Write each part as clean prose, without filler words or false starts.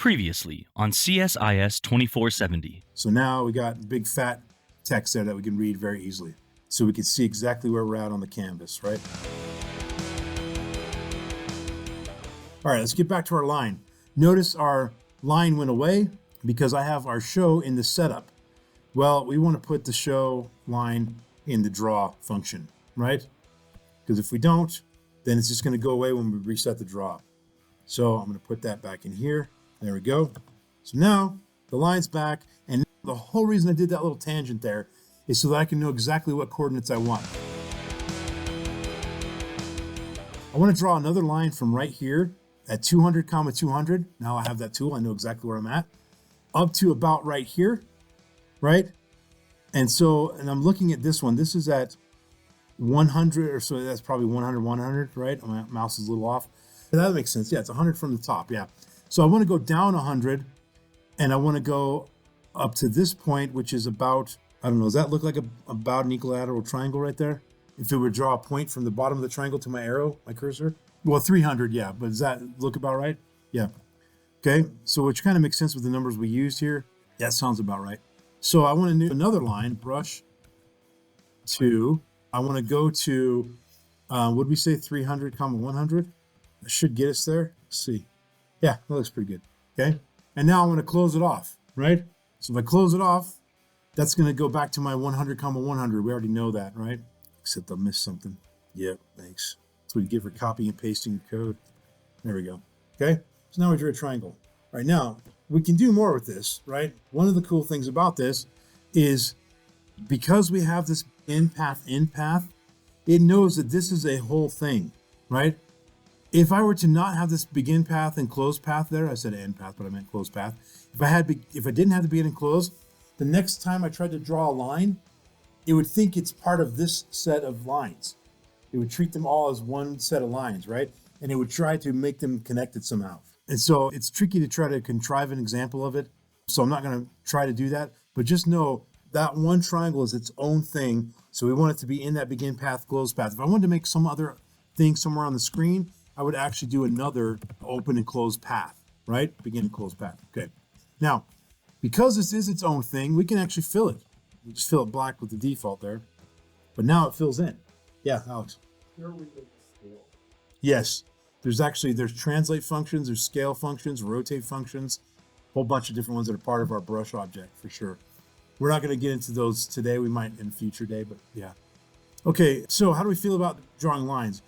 Previously on CSIS 2470. So now we got big fat text there that we can read very easily. So we can see exactly where we're at on the canvas, right? All right, let's get back to our line. Notice our line went away because I have our show in the setup. Well, we want to put the show line in the draw function, right? Because if we don't, then it's just going to go away when we reset the draw. So I'm going to put that back in here. There we go. So now the line's back, and the whole reason I did that little tangent there is so that I can know exactly what coordinates I want. I want to draw another line from right here at 200, 200. Now I have that tool. I know exactly where I'm at. Up to about right here, right? And I'm looking at this one. This is at 100 or so. That's probably 100, 100, right? My mouse is a little off. That makes sense. Yeah, it's 100 from the top. Yeah. So I want to go down 100, and I want to go up to this point, which is about, I don't know, does that look like about an equilateral triangle right there? If it would draw a point from the bottom of the triangle to my arrow, my cursor? Well, 300, yeah, but does that look about right? Yeah. Okay, so which kind of makes sense with the numbers we used here. That sounds about right. So I want to do another line, brush to, I want to go to, what did we say, 300, 100? That should get us there. Let's see. Yeah, that looks pretty good. Okay. And now I want to close it off, right? So if I close it off, that's going to go back to my 100, 100. We already know that, right? Except I missed something. Yep, thanks. That's what you get for copying and pasting your code. There we go. Okay. So now we drew a triangle. All right. Now we can do more with this, right? One of the cool things about this is because we have this end path, it knows that this is a whole thing, right? If I were to not have this begin path and close path there, I said end path, but I meant close path. If I didn't have the begin and close, the next time I tried to draw a line, it would think it's part of this set of lines. It would treat them all as one set of lines, right? And it would try to make them connected somehow. And so it's tricky to try to contrive an example of it. So I'm not going to try to do that, but just know that one triangle is its own thing. So we want it to be in that begin path, close path. If I wanted to make some other thing somewhere on the screen, I would actually do another open and close path, right? Begin and close path. Okay. Now, because this is its own thing, we can actually fill it. We just fill it black with the default there. But now it fills in. Yeah, Alex. Here we make scale. Yes. There's translate functions, there's scale functions, rotate functions, a whole bunch of different ones that are part of our brush object for sure. We're not going to get into those today. We might in a future day, but yeah. Okay, so how do we feel about drawing lines?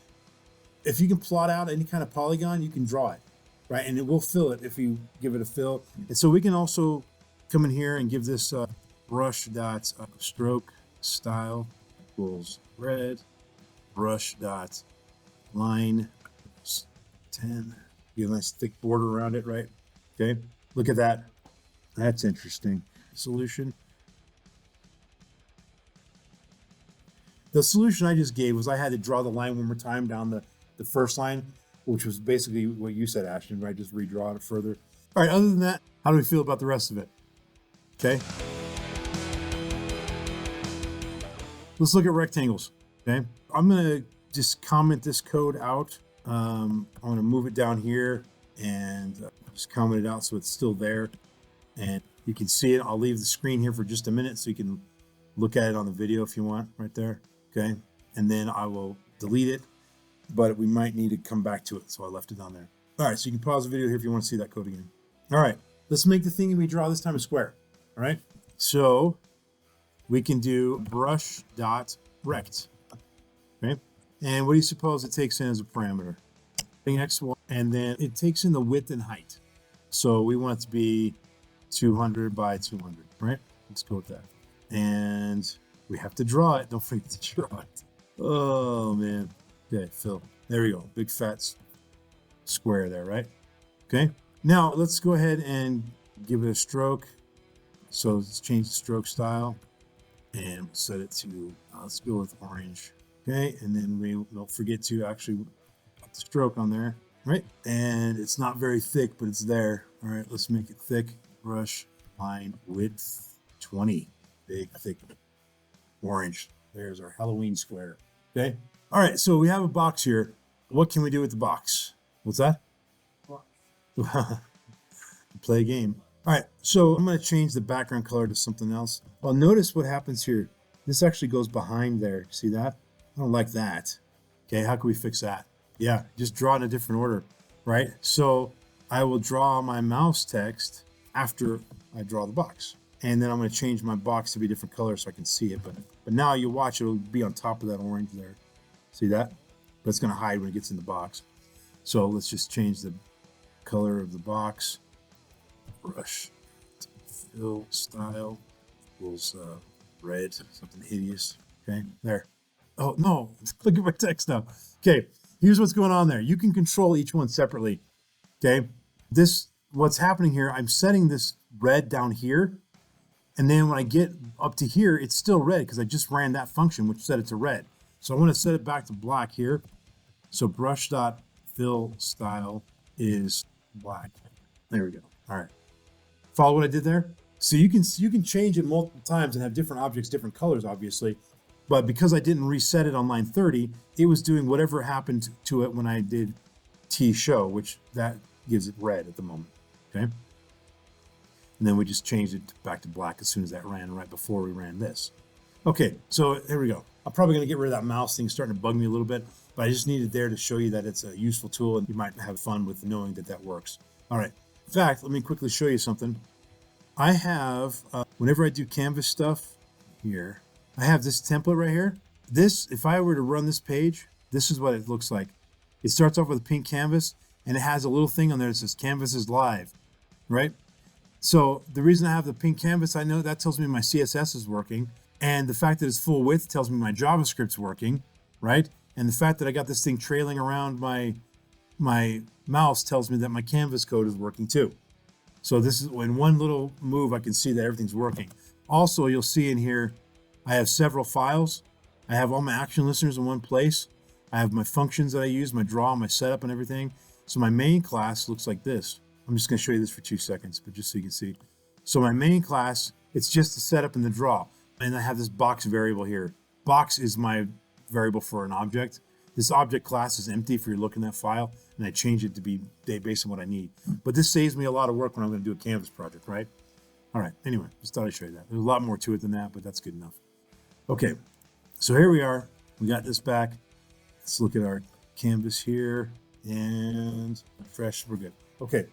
If you can plot out any kind of polygon, you can draw it, right? And it will fill it if you give it a fill. And so we can also come in here and give this brush dot stroke style equals red, brush dot line 10. Get a nice thick border around it, right? Okay, look at that. That's interesting. Solution. The solution I just gave was I had to draw the line one more time down the first line, which was basically what you said, Ashton, right? Just redraw it further. All right, other than that, how do we feel about the rest of it? Okay. Let's look at rectangles, okay? I'm going to just comment this code out. I'm going to move it down here and just comment it out so it's still there. And you can see it. I'll leave the screen here for just a minute so you can look at it on the video if you want, right there, okay? And then I will delete it, but we might need to come back to it. So I left it on there. All right, so you can pause the video here if you want to see that code again. All right, let's make the thing we draw this time a square. All right, so we can do brush dot rect. Okay, and what do you suppose it takes in as a parameter? X1, and then it takes in the width and height. So we want it to be 200 by 200, right? Let's go with that. And we have to draw it. Don't forget to draw it. Oh man. Okay, fill. There we go. Big fat square there, right? Okay. Now let's go ahead and give it a stroke. So let's change the stroke style and set it to, let's go with orange. Okay. And then we don't forget to actually put the stroke on there, right? And it's not very thick, but it's there. All right. Let's make it thick. Brush line width 20. Big, thick orange. There's our Halloween square. Okay. All right. So we have a box here. What can we do with the box? What's that? play a game. All right, so I'm going to change the background color to something else. Well, notice what happens here. This actually goes behind there. See that? I don't like that. Okay, how can we fix that? Yeah, just draw in a different order, right? So I will draw my mouse text after I draw the box. And then I'm going to change my box to be a different color so I can see it. But now you watch, it'll be on top of that orange there. See that? But it's going to hide when it gets in the box. So let's just change the color of the box. Brush, fill, style equals red, something hideous. Okay, there. Oh no, look at my text now. Okay, here's what's going on there. You can control each one separately. Okay, what's happening here, I'm setting this red down here. And then when I get up to here, it's still red because I just ran that function, which set it to red. So I want to set it back to black here. So brush dot fill style is black. There we go. All right. Follow what I did there? So you can change it multiple times and have different objects, different colors, obviously. But because I didn't reset it on line 30, it was doing whatever happened to it when I did T show, which that gives it red at the moment. Okay. And then we just changed it back to black as soon as that ran, right before we ran this. Okay, so there we go. I'm probably going to get rid of that mouse thing, starting to bug me a little bit, but I just needed there to show you that it's a useful tool and you might have fun with knowing that that works. All right. In fact, let me quickly show you something. I have, whenever I do Canvas stuff here, I have this template right here. This, if I were to run this page, this is what it looks like. It starts off with a pink canvas and it has a little thing on there that says Canvas is live, right? So the reason I have the pink canvas, I know that tells me my CSS is working. And the fact that it's full width tells me my JavaScript's working, right? And the fact that I got this thing trailing around my mouse tells me that my Canvas code is working too. So this is in one little move, I can see that everything's working. Also, you'll see in here, I have several files. I have all my action listeners in one place. I have my functions that I use, my draw, my setup and everything. So my main class looks like this. I'm just going to show you this for 2 seconds, but just so you can see. So my main class, it's just the setup and the draw. And I have this box variable here. Box is my variable for an object. This object class is empty if you're looking at that file, and I change it to be based on what I need. But this saves me a lot of work when I'm going to do a Canvas project, right? All right, anyway, just thought I'd show you that. There's a lot more to it than that, but that's good enough. Okay, so here we are. We got this back. Let's look at our Canvas here, and fresh, we're good. Okay.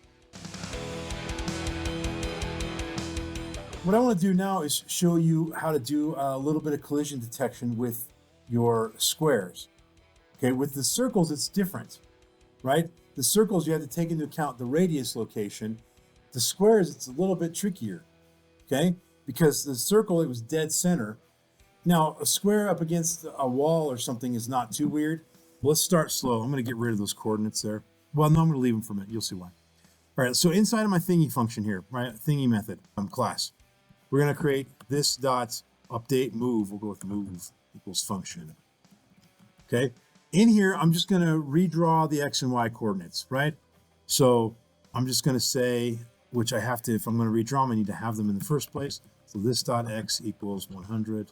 What I want to do now is show you how to do a little bit of collision detection with your squares. Okay, with the circles, it's different, right? The circles, you have to take into account the radius location. The squares, it's a little bit trickier, okay? Because the circle, it was dead center. Now, a square up against a wall or something is not too weird. Let's start slow. I'm going to get rid of those coordinates there. Well, no, I'm going to leave them for a minute. You'll see why. All right, so inside of my thingy function here, right, thingy method, class, we're going to create this dot update move. We'll go with move equals function. Okay. In here, I'm just going to redraw the X and Y coordinates, right? So I'm just going to say, which I have to, if I'm going to redraw them, I need to have them in the first place. So this dot X equals 100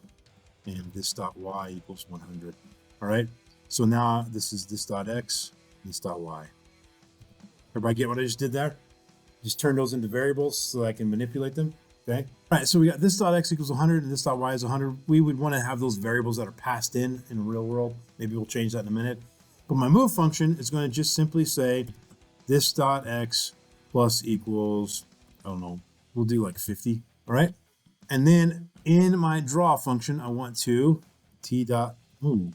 and this dot Y equals 100. All right. So now this is this dot X, this dot Y. Everybody get what I just did there? Just turn those into variables so I can manipulate them. Okay. All right. So we got this dot X equals 100 and this dot Y is 100. We would want to have those variables that are passed in the real world. Maybe we'll change that in a minute. But my move function is going to just simply say this dot X plus equals, I don't know, we'll do like 50. All right. And then in my draw function, I want to t dot move.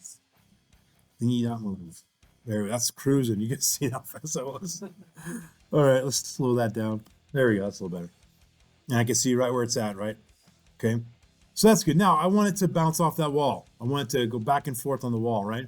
Thingy dot move. There, that's cruising. You can see how fast that was. All right, let's slow that down. There we go. That's a little better. And I can see right where it's at, right? Okay. So that's good. Now I want it to bounce off that wall. I want it to go back and forth on the wall, right?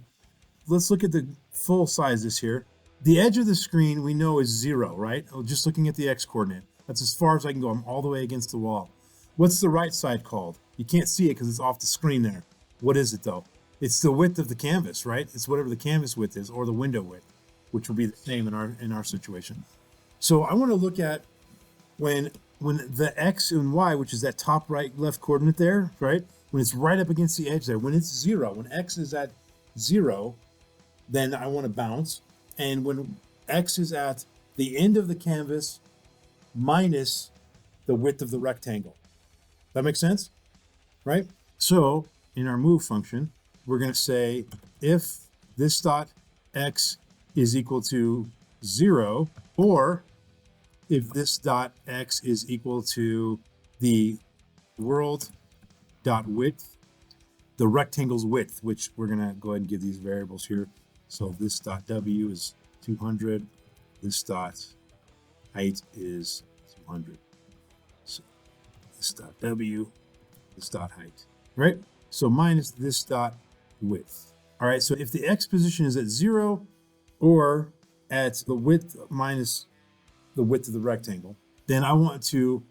Let's look at the full size this here. The edge of the screen we know is 0, right? Just looking at the X coordinate. That's as far as I can go. I'm all the way against the wall. What's the right side called? You can't see it because it's off the screen there. What is it though? It's the width of the canvas, right? It's whatever the canvas width is, or the window width, which will be the same in our situation. So I want to look at when the X and Y, which is that top right left coordinate there, right? When it's right up against the edge there, when it's 0, when X is at 0, then I want to bounce. And when X is at the end of the canvas minus the width of the rectangle. That makes sense, right? So in our move function, we're going to say if this dot x is equal to 0, or if this dot x is equal to the world dot width, the rectangle's width, which we're going to go ahead and give these variables here. So this dot w is 200, this dot height is 200. So this dot w, this dot height, right? So minus this dot width. All right, so if the x position is at 0 or at the width minus the width of the rectangle, then I want to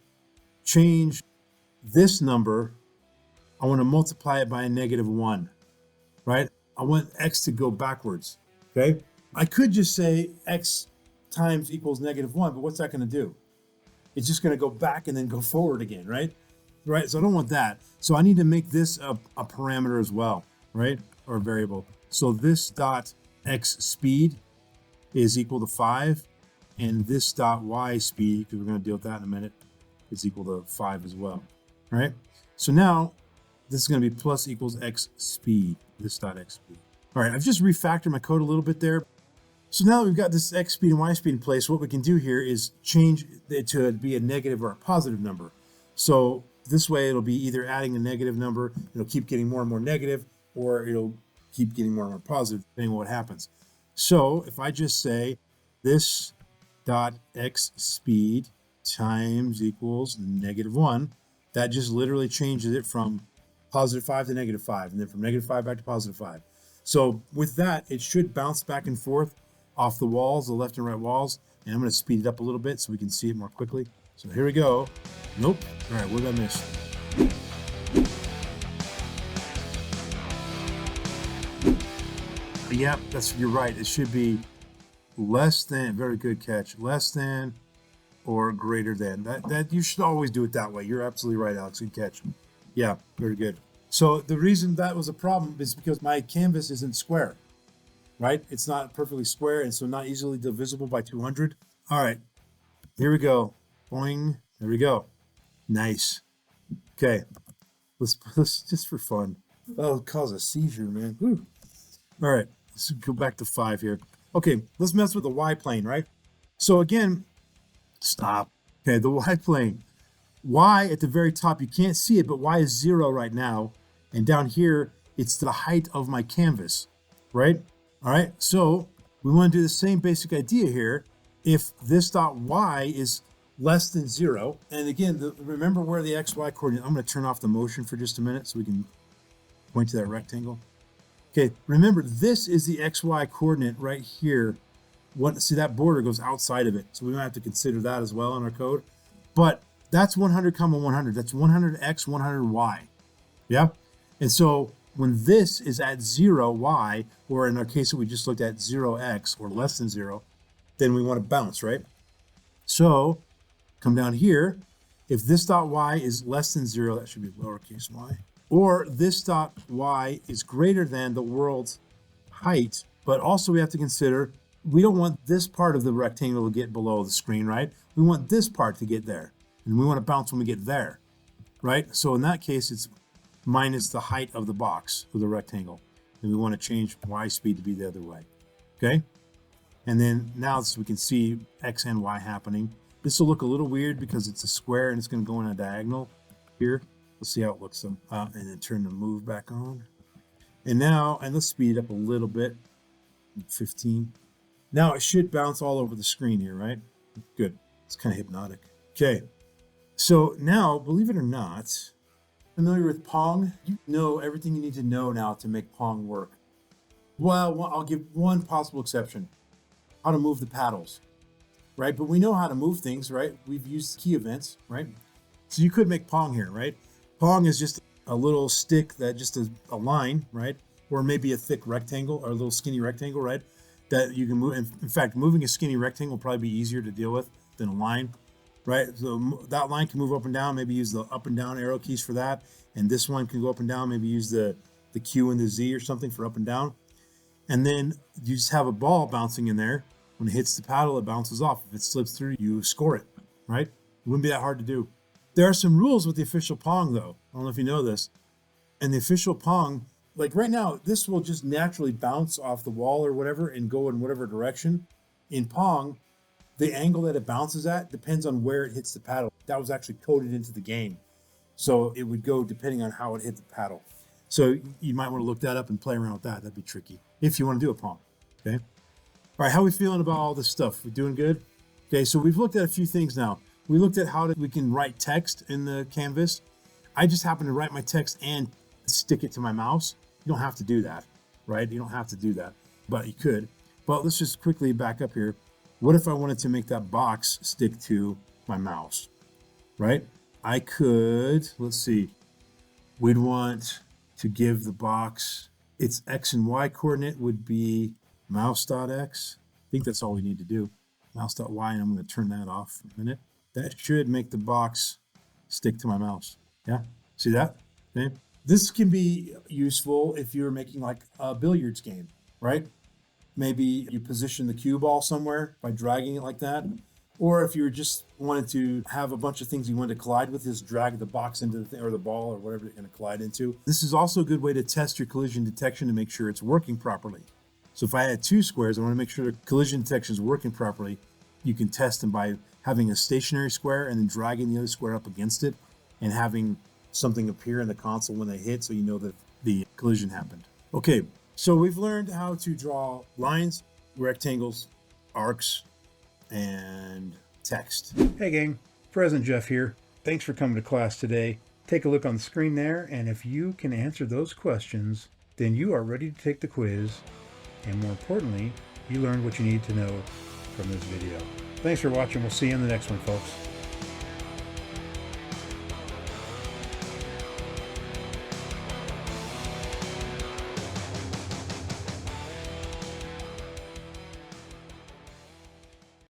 change this number. I want to multiply it by a -1, right? I want x to go backwards, okay? I could just say x times equals -1, but what's that going to do? It's just going to go back and then go forward again, right? Right, so I don't want that. So I need to make this a parameter as well, right? Or a variable. So this dot x speed is equal to 5, and this dot y speed, because we're going to deal with that in a minute, is equal to 5 as well, right? So now this is going to be plus equals x speed, this dot x speed. All right, I've just refactored my code a little bit there. So now that we've got this x speed and y speed in place, what we can do here is change it to be a negative or a positive number. So this way it'll be either adding a negative number, it'll keep getting more and more negative, or it'll keep getting more and more positive, depending on what happens. So if I just say this dot x speed times equals -1, that just literally changes it from +5 to -5, and then from -5 back to +5. So with that, it should bounce back and forth off the walls, the left and right walls, and I'm going to speed it up a little bit so we can see it more quickly. So here we go. Nope. All right, what did I miss? Yep, you're right. It should be less than, very good catch, less than or greater than. That you should always do it that way. You're absolutely right, Alex. Good catch. Yeah, very good. So the reason that was a problem is because my canvas isn't square, right? It's not perfectly square, and so not easily divisible by 200. All right, here we go. Boing. There we go. Nice. Okay, let's just for fun. That'll cause a seizure, man. Whew. All right, let's go back to 5 here. Okay, let's mess with the y plane, right? So again, stop. Okay, the y plane. Y at the very top, you can't see it, but y is 0 right now. And down here, it's the height of my canvas, right? All right, so we want to do the same basic idea here. If this dot y is less than 0, and again, remember where the xy coordinate, I'm going to turn off the motion for just a minute so we can point to that rectangle. Okay, remember, this is the xy coordinate right here. See, that border goes outside of it, so we might have to consider that as well in our code. But that's 100, 100. That's 100x, 100y. Yeah? And so when this is at 0y, or in our case that we just looked at 0x, or less than 0, then we want to bounce, right? So come down here. If this dot y is less than 0, that should be lowercase y. Or this dot y is greater than the world's height, but also we have to consider we don't want this part of the rectangle to get below the screen, right? We want this part to get there, and we want to bounce when we get there, right? So in that case, it's minus the height of the box of the rectangle, and we want to change y speed to be the other way, okay? And then now we can see x and y happening. This will look a little weird because it's a square and it's going to go in a diagonal here. Let's see how it looks, and then turn the move back on. And now, and let's speed it up a little bit, 15. Now it should bounce all over the screen here, right? Good. It's kind of hypnotic. Okay. So now, believe it or not, familiar with Pong? You know everything you need to know now to make Pong work. Well, I'll give one possible exception. How to move the paddles, right? But we know how to move things, right? We've used key events, right? So you could make Pong here, right? Pong is just a little stick that just is a line, right? Or maybe a thick rectangle or a little skinny rectangle, right? That you can move. In fact, moving a skinny rectangle will probably be easier to deal with than a line, right? So that line can move up and down, maybe use the up and down arrow keys for that. And this one can go up and down, maybe use the Q and the Z or something for up and down. And then you just have a ball bouncing in there. When it hits the paddle, it bounces off. If it slips through, you score it, right? It wouldn't be that hard to do. There are some rules with the official Pong, though. I don't know if you know this. And the official Pong, like right now, this will just naturally bounce off the wall or whatever and go in whatever direction. In Pong, the angle that it bounces at depends on where it hits the paddle. That was actually coded into the game. So it would go depending on how it hit the paddle. So you might want to look that up and play around with that. That'd be tricky if you want to do a Pong, okay? All right, how are we feeling about all this stuff? We doing good? Okay, so we've looked at a few things now. We looked at how we can write text in the canvas. I just happen to write my text and stick it to my mouse. You don't have to do that, right? You don't have to do that, but you could. But let's just quickly back up here. What if I wanted to make that box stick to my mouse, right? I could, let's see, we'd want to give the box its X and Y coordinate would be mouse.x. I think that's all we need to do. Mouse.y, and I'm going to turn that off for a minute. That should make the box stick to my mouse. Yeah, see that? Okay. This can be useful if you're making like a billiards game, right? Maybe you position the cue ball somewhere by dragging it like that. Or if you just wanted to have a bunch of things you wanted to collide with, just drag the box into the thing, or the ball, or whatever you're going to collide into. This is also a good way to test your collision detection to make sure it's working properly. So if I had two squares, I want to make sure the collision detection is working properly. You can test them by having a stationary square and then dragging the other square up against it and having something appear in the console when they hit so you know that the collision happened. Okay, so we've learned how to draw lines, rectangles, arcs, and text. Hey gang, President Jeff here. Thanks for coming to class today. Take a look on the screen there, and if you can answer those questions, then you are ready to take the quiz, and more importantly, you learned what you need to know from this video. Thanks for watching. We'll see you in the next one, folks.